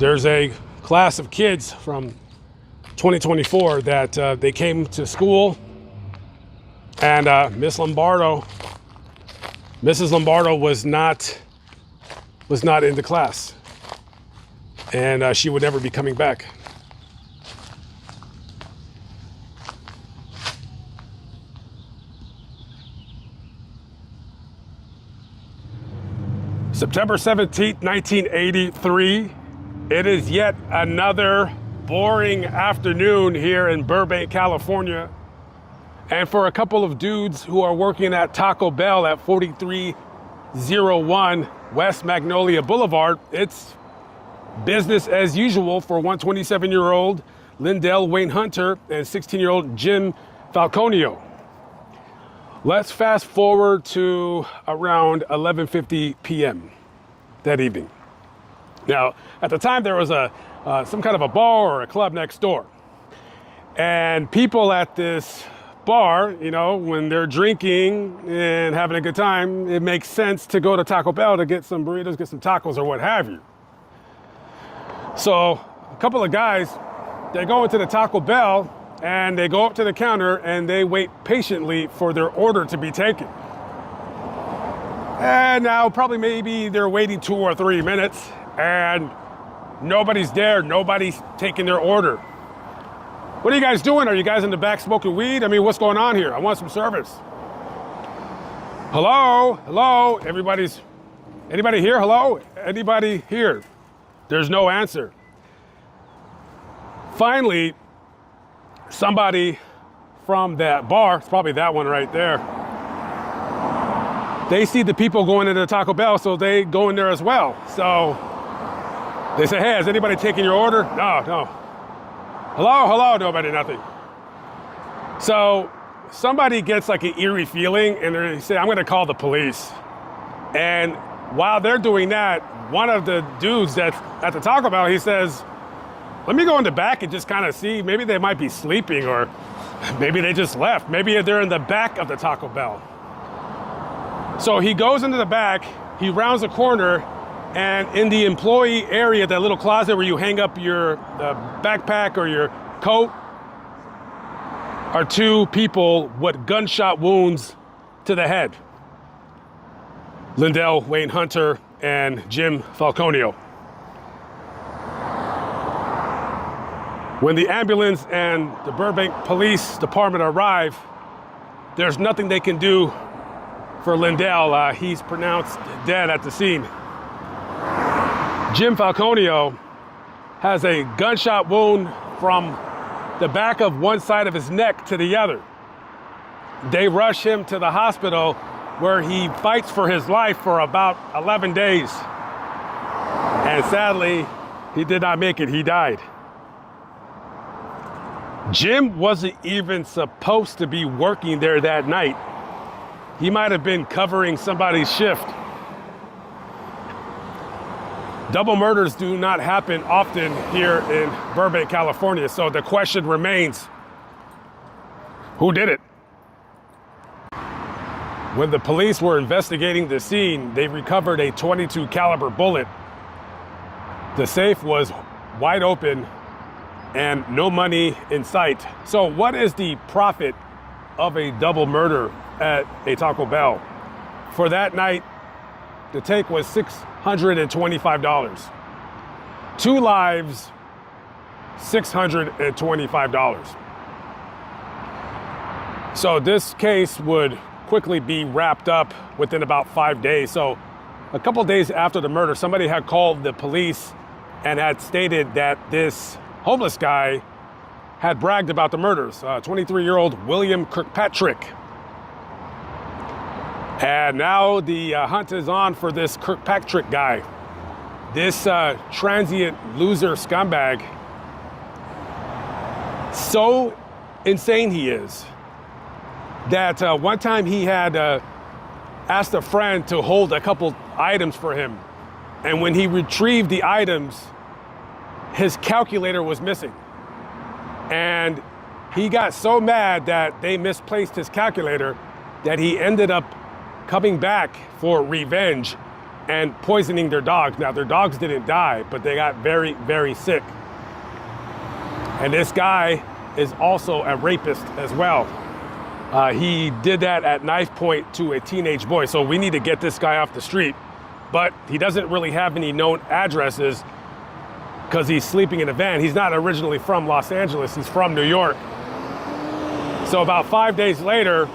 there's a class of kids from 2024 that they came to school, and Mrs. Lombardo was not in the class, and she would never be coming back. September 17th, 1983. It is yet another boring afternoon here in Burbank, California. And for a couple of dudes who are working at Taco Bell at 4301 West Magnolia Boulevard, it's business as usual for 127-year-old Lindell Wayne Hunter and 16-year-old Jim Falconio. Let's fast forward to around 11:50 p.m. that evening. Now, at the time, there was some kind of a bar or a club next door. And people at this bar, you know, when they're drinking and having a good time, it makes sense to go to Taco Bell to get some burritos, get some tacos, or what have you. So a couple of guys, they go into the Taco Bell and they go up to the counter and they wait patiently for their order to be taken. And now probably maybe they're waiting 2 or 3 minutes and nobody's there, nobody's taking their order. What are you guys doing? Are you guys in the back smoking weed? I mean, what's going on here? I want some service. Hello? Hello? Anybody here? Hello? Anybody here? There's no answer. Finally, somebody from that bar, it's probably that one right there, they see the people going into the Taco Bell, so they go in there as well. So they say, hey, is anybody taking your order? No. Hello, nobody, nothing. So somebody gets like an eerie feeling and they say, I'm gonna call the police. And while they're doing that, one of the dudes that's at the Taco Bell, he says, let me go in the back and just kind of see, maybe they might be sleeping, or maybe they just left. Maybe they're in the back of the Taco Bell. So he goes into the back, he rounds the corner, and in the employee area, that little closet where you hang up your backpack or your coat, are 2 people with gunshot wounds to the head. Lindell Wayne Hunter and Jim Falconio. When the ambulance and the Burbank Police Department arrive, there's nothing they can do for Lindell. He's pronounced dead at the scene. Jim Falconio has a gunshot wound from the back of one side of his neck to the other. They rush him to the hospital where he fights for his life for about 11 days. And sadly, he did not make it. He died. Jim wasn't even supposed to be working there that night. He might have been covering somebody's shift. Double murders do not happen often here in Burbank, California. So the question remains, who did it? When the police were investigating the scene, they recovered a .22 caliber bullet. The safe was wide open and no money in sight. So what is the profit of a double murder at a Taco Bell? For that night, the take was $625. 2 lives, $625. So this case would quickly be wrapped up within about 5 days. So a couple days after the murder, somebody had called the police and had stated that this homeless guy had bragged about the murders. 23-year-old William Kirkpatrick. And now the hunt is on for this Kirkpatrick guy. This transient loser scumbag. So insane he is that one time he had asked a friend to hold a couple items for him. And when he retrieved the items, his calculator was missing. And he got so mad that they misplaced his calculator that he ended up coming back for revenge and poisoning their dogs. Now, their dogs didn't die, but they got very, very sick. And this guy is also a rapist as well. He did that at knife point to a teenage boy. So we need to get this guy off the street. But he doesn't really have any known addresses because he's sleeping in a van. He's not originally from Los Angeles. He's from New York. So about 5 days later,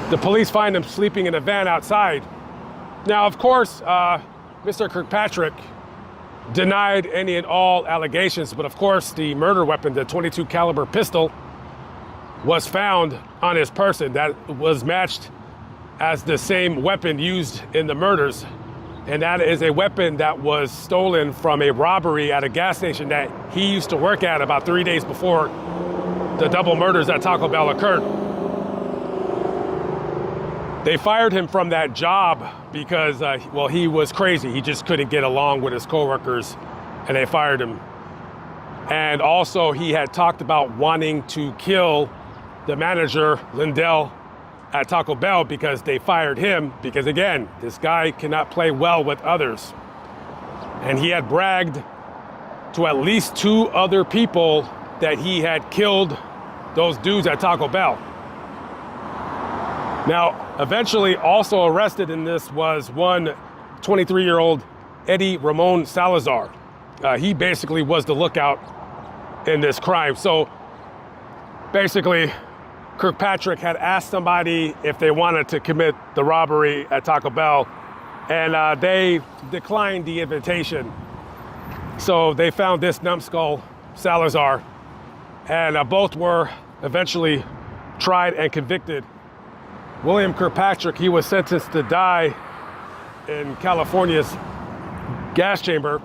the police find him sleeping in a van outside. Now, of course, Mr. Kirkpatrick denied any and all allegations, but of course the murder weapon, the .22 caliber pistol, was found on his person. That was matched as the same weapon used in the murders. And that is a weapon that was stolen from a robbery at a gas station that he used to work at about 3 days before the double murders at Taco Bell occurred. They fired him from that job because, well, he was crazy. He just couldn't get along with his coworkers, and they fired him. And also, he had talked about wanting to kill the manager, Lindell, at Taco Bell because they fired him because, again, this guy cannot play well with others. And he had bragged to at least 2 other people that he had killed those dudes at Taco Bell. Now, eventually also arrested in this was one 23-year-old Eddie Ramon Salazar. He basically was the lookout in this crime. So basically, Kirkpatrick had asked somebody if they wanted to commit the robbery at Taco Bell, and they declined the invitation. So they found this numbskull, Salazar, and both were eventually tried and convicted. William Kirkpatrick, he was sentenced to die in California's gas chamber.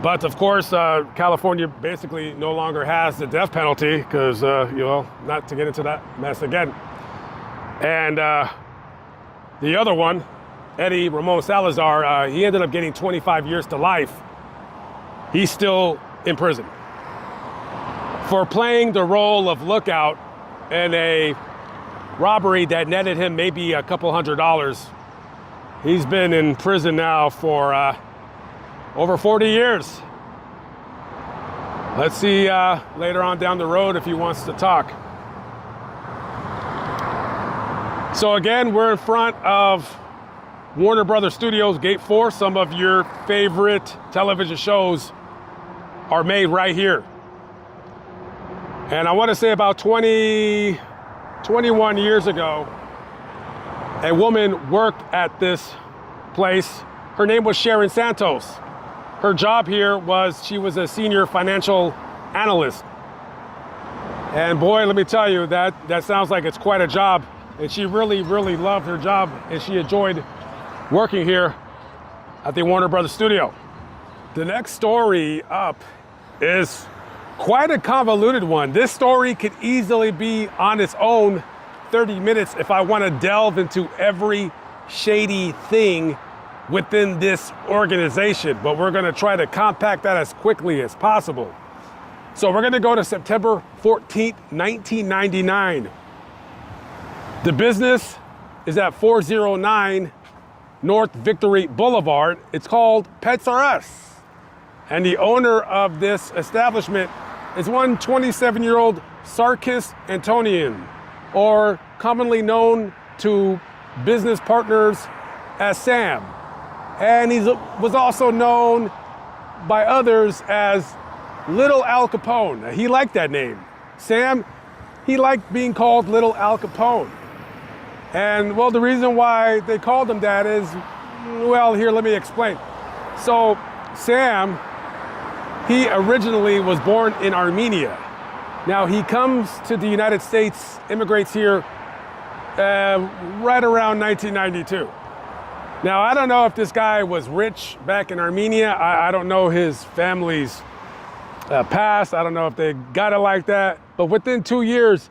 But of course, California basically no longer has the death penalty because, not to get into that mess again. And the other one, Eddie Ramon Salazar, he ended up getting 25 years to life. He's still in prison for playing the role of lookout in a robbery that netted him maybe a couple $100. He's been in prison now for over 40 years. Let's see later on down the road if he wants to talk. So again, we're in front of Warner Brothers Studios, Gate 4. Some of your favorite television shows are made right here. And I want to say about 21 years ago, a woman worked at this place. Her name was Sharon Santos. Her job here was, she was a senior financial analyst. And boy, let me tell you, that sounds like it's quite a job. And she really, really loved her job, and she enjoyed working here at the Warner Brothers studio. The next story up is quite a convoluted one. This story could easily be on its own 30 minutes if I want to delve into every shady thing within this organization, but we're going to try to compact that as quickly as possible. So we're going to go to September 14th, 1999. The business is at 409 North Victory Boulevard. It's called Pets R Us. And the owner of this establishment is one 27-year-old Sarkis Antonian, or commonly known to business partners as Sam. And he was also known by others as Little Al Capone. He liked that name. Sam, he liked being called Little Al Capone. And well, the reason why they called him that is, well, here, let me explain. So Sam, he originally was born in Armenia. Now he comes to the United States, immigrates here right around 1992. Now, I don't know if this guy was rich back in Armenia. I don't know his family's past. I don't know if they got it like that. But within 2 years,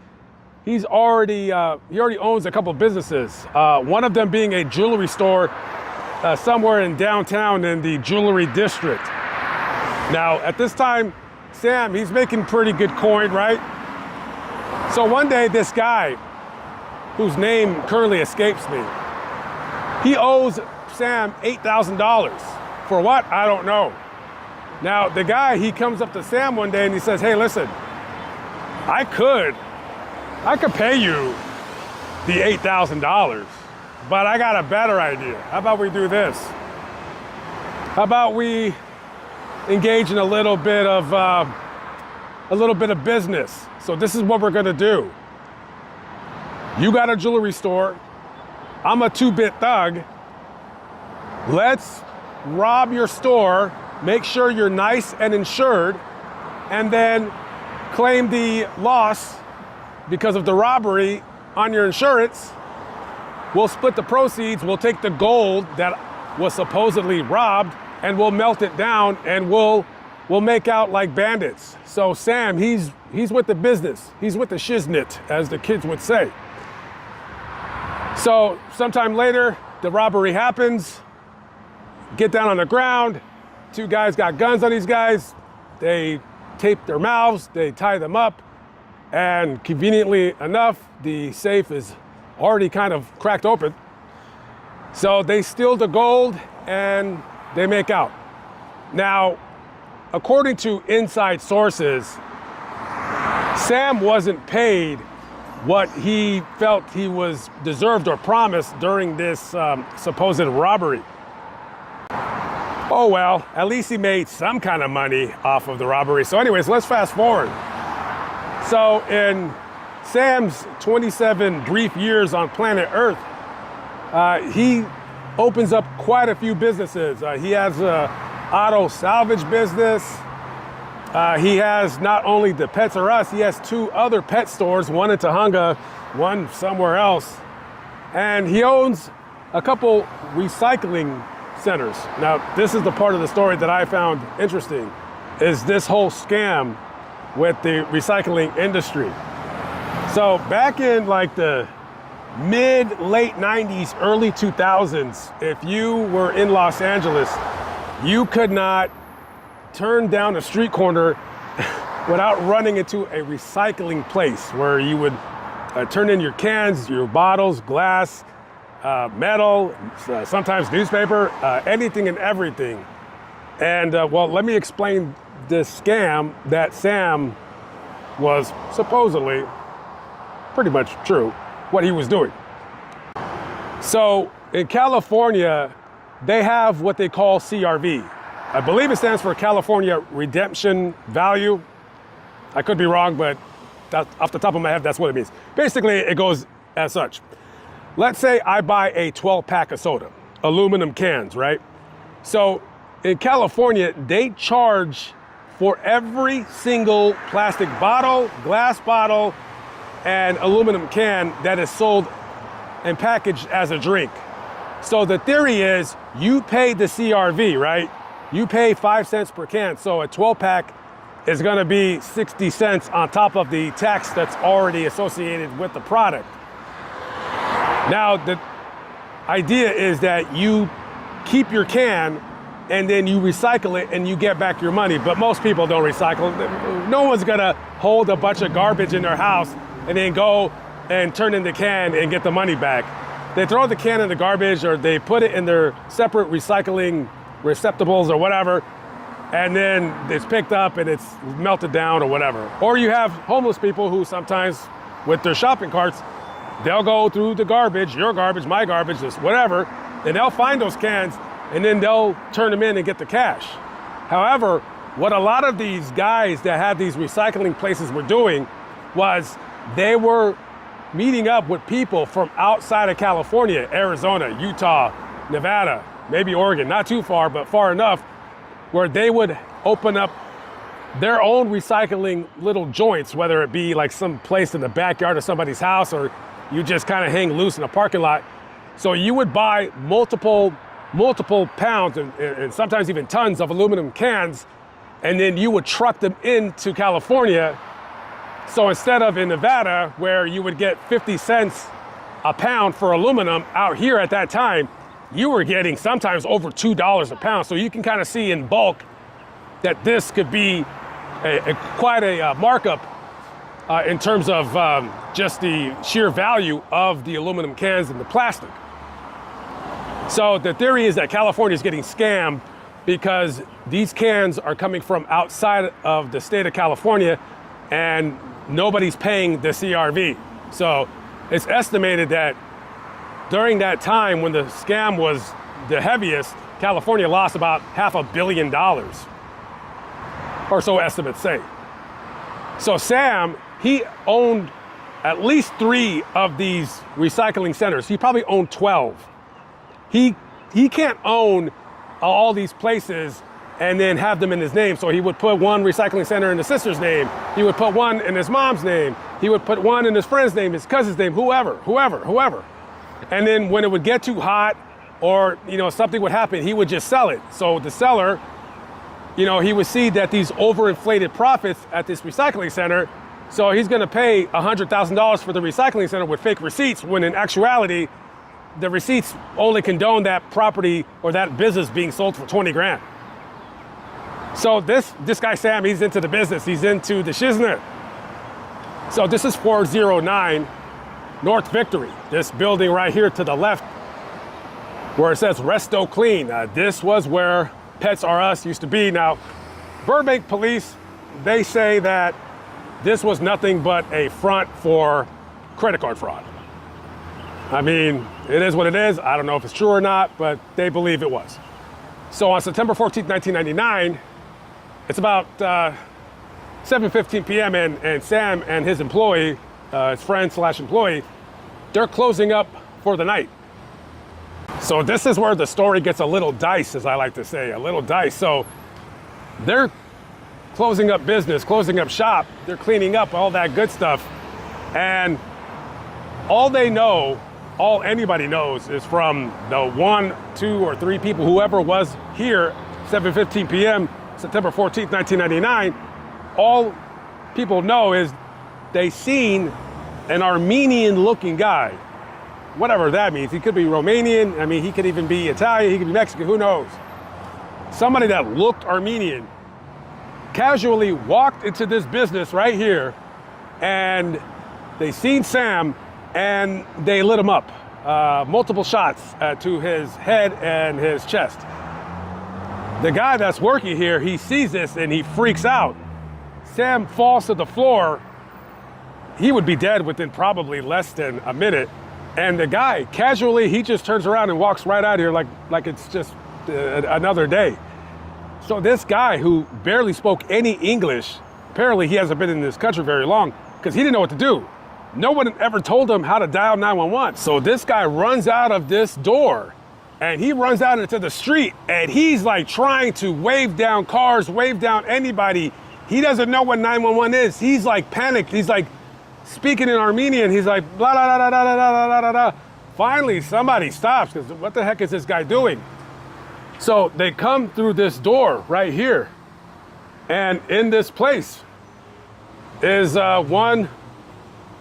he already owns a couple of businesses. One of them being a jewelry store somewhere in downtown in the jewelry district. Now, at this time, Sam, he's making pretty good coin, right? So one day, this guy, whose name currently escapes me, he owes Sam $8,000. For what? I don't know. Now, the guy, he comes up to Sam one day and he says, hey, listen, I could pay you the $8,000, but I got a better idea. How about we do this? How about we engage in a little bit of business? So this is what we're gonna do. You got a jewelry store. I'm a two-bit thug. Let's rob your store, make sure you're nice and insured, and then claim the loss because of the robbery on your insurance. We'll split the proceeds, we'll take the gold that was supposedly robbed, and we'll melt it down, and we'll make out like bandits. So Sam, he's with the business. He's with the shiznit, as the kids would say. So sometime later, the robbery happens. Get down on the ground. Two guys got guns on these guys. They tape their mouths, they tie them up, and conveniently enough, the safe is already kind of cracked open. So they steal the gold and they make out. Now, according to inside sources, Sam wasn't paid what he felt he was deserved or promised during this supposed robbery. Oh well, at least he made some kind of money off of the robbery. So anyways, let's fast forward. So in Sam's 27 brief years on planet Earth, he opens up quite a few businesses. He has an auto salvage business. He has not only the Pets R Us, he has two other pet stores, one in Tahunga, one somewhere else. And he owns a couple recycling centers. Now, this is the part of the story that I found interesting, is this whole scam with the recycling industry. So back in like the late 90s, early 2000s, if you were in Los Angeles, you could not turn down a street corner without running into a recycling place where you would turn in your cans, your bottles, glass, metal, sometimes newspaper, anything and everything. And well, let me explain this scam that Sam was supposedly, pretty much true, what he was doing. So in California, they have what they call CRV. I believe it stands for California Redemption Value. I could be wrong, but off the top of my head, that's what it means. Basically, it goes as such. Let's say I buy a 12-pack of soda, aluminum cans, right? So in California, they charge for every single plastic bottle, glass bottle, and aluminum can that is sold and packaged as a drink. So the theory is you pay the CRV, right? You pay 5 cents per can. So a 12-pack is going to be 60 cents on top of the tax that's already associated with the product. Now, the idea is that you keep your can and then you recycle it and you get back your money. But most people don't recycle. No one's going to hold a bunch of garbage in their house and then go and turn in the can and get the money back. They throw the can in the garbage, or they put it in their separate recycling receptacles or whatever, and then it's picked up and it's melted down or whatever. Or you have homeless people who sometimes, with their shopping carts, they'll go through the garbage, your garbage, my garbage, just whatever, and they'll find those cans and then they'll turn them in and get the cash. However, what a lot of these guys that had these recycling places were doing was they were meeting up with people from outside of California, Arizona, Utah, Nevada, maybe Oregon, not too far, but far enough, where they would open up their own recycling little joints, whether it be like some place in the backyard of somebody's house, or you just kind of hang loose in a parking lot. So you would buy multiple pounds and sometimes even tons of aluminum cans, and then you would truck them into California. So instead of in Nevada, where you would get 50 cents a pound for aluminum, out here at that time, you were getting sometimes over $2 a pound. So you can kind of see in bulk that this could be quite a markup in terms of just the sheer value of the aluminum cans and the plastic. So the theory is that California is getting scammed because these cans are coming from outside of the state of California and nobody's paying the CRV. So it's estimated that during that time when the scam was the heaviest, California lost about $500 million, or so estimates say. So Sam, he owned at least 3 of these recycling centers. He probably owned 12. He can't own all these places and then have them in his name. So he would put one recycling center in his sister's name. He would put one in his mom's name. He would put one in his friend's name, his cousin's name, whoever. And then when it would get too hot or, something would happen, he would just sell it. So the seller, he would see that these overinflated profits at this recycling center. So he's going to pay $100,000 for the recycling center with fake receipts, when in actuality, the receipts only condone that property or that business being sold for 20 grand. So this guy, Sam, he's into the business. He's into the shiznit. So this is 409 North Victory, this building right here to the left where it says Resto Clean. This was where Pets R Us used to be. Now, Burbank police, they say that this was nothing but a front for credit card fraud. I mean, it is what it is. I don't know if it's true or not, but they believe it was. So on September 14th, 1999, it's about 7:15 p.m. and Sam and his employee, his friend / employee, they're closing up for the night. So this is where the story gets a little dice, as I like to say, a little dice. So they're closing up business, closing up shop, they're cleaning up all that good stuff. And all they know, all anybody knows, is from the 1, 2, or 3 people, whoever was here, 7:15 p.m., September 14th, 1999, all people know is they seen an Armenian-looking guy, whatever that means. He could be Romanian, I mean, he could even be Italian, he could be Mexican, who knows? Somebody that looked Armenian casually walked into this business right here, and they seen Sam, and they lit him up. Multiple shots to his head and his chest. The guy that's working here, he sees this and he freaks out. Sam falls to the floor. He would be dead within probably less than a minute. And the guy, casually, he just turns around and walks right out of here like it's just another day. So this guy who barely spoke any English, apparently he hasn't been in this country very long, because he didn't know what to do. No one ever told him how to dial 911. So this guy runs out of this door and he runs out into the street, and he's like trying to wave down cars, wave down anybody. He doesn't know what 911 is. He's like panicked. He's like speaking in Armenian. He's like, blah, blah, blah, blah, blah, blah, blah, blah. Finally, somebody stops, because what the heck is this guy doing? So they come through this door right here. And in this place is one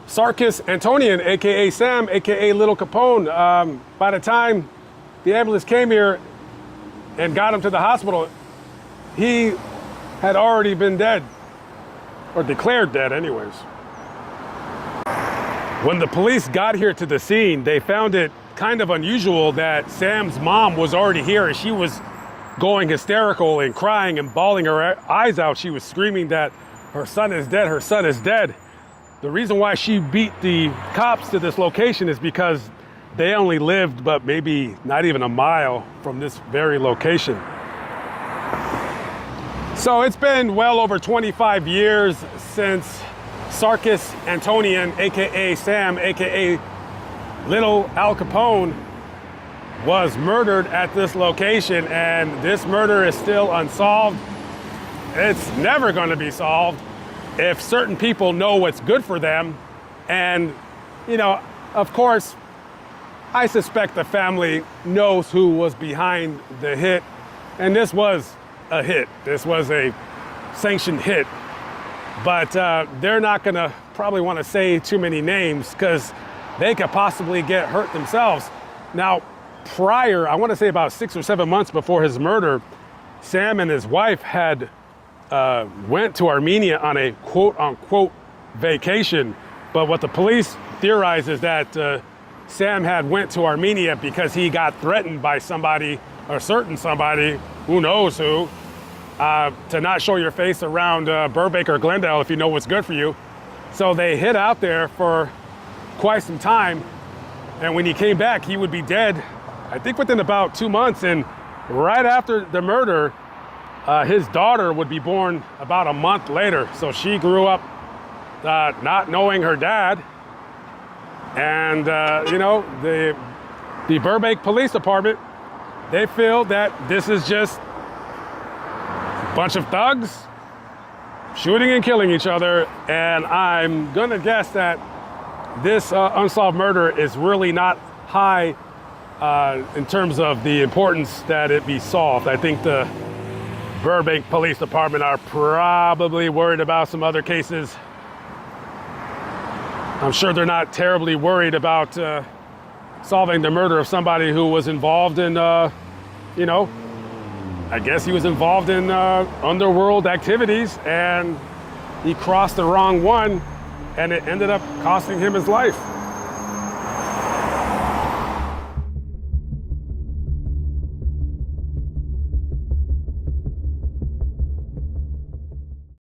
Sarkis Antonian, AKA Sam, AKA Little Capone. By the time the ambulance came here and got him to the hospital, he had already been dead, or declared dead anyways. When the police got here to the scene, they found it kind of unusual that Sam's mom was already here, and she was going hysterical and crying and bawling her eyes out. She was screaming that her son is dead, her son is dead. The reason why she beat the cops to this location is because they only lived but maybe not even a mile from this very location. So it's been well over 25 years since Sarkis Antonian, AKA Sam, AKA Little Al Capone, was murdered at this location, and this murder is still unsolved. It's never going to be solved if certain people know what's good for them. And, you know, of course, I suspect the family knows who was behind the hit. And this was a hit. This was a sanctioned hit. But they're not going to probably want to say too many names because they could possibly get hurt themselves. Now, prior, I want to say about 6 or 7 months before his murder, Sam and his wife had went to Armenia on a quote-unquote vacation. But what the police theorize is that Sam had went to Armenia because he got threatened by somebody, or certain somebody, who knows who, to not show your face around Burbank or Glendale if you know what's good for you. So they hid out there for quite some time. And when he came back, he would be dead, I think within about 2 months. And right after the murder, his daughter would be born about a month later. So she grew up not knowing her dad. And, you know, the Burbank Police Department, they feel that this is just a bunch of thugs shooting and killing each other. And I'm going to guess that this unsolved murder is really not high in terms of the importance that it be solved. I think the Burbank Police Department are probably worried about some other cases. I'm sure they're not terribly worried about solving the murder of somebody who was involved in, you know, I guess he was involved in underworld activities, and he crossed the wrong one, and it ended up costing him his life.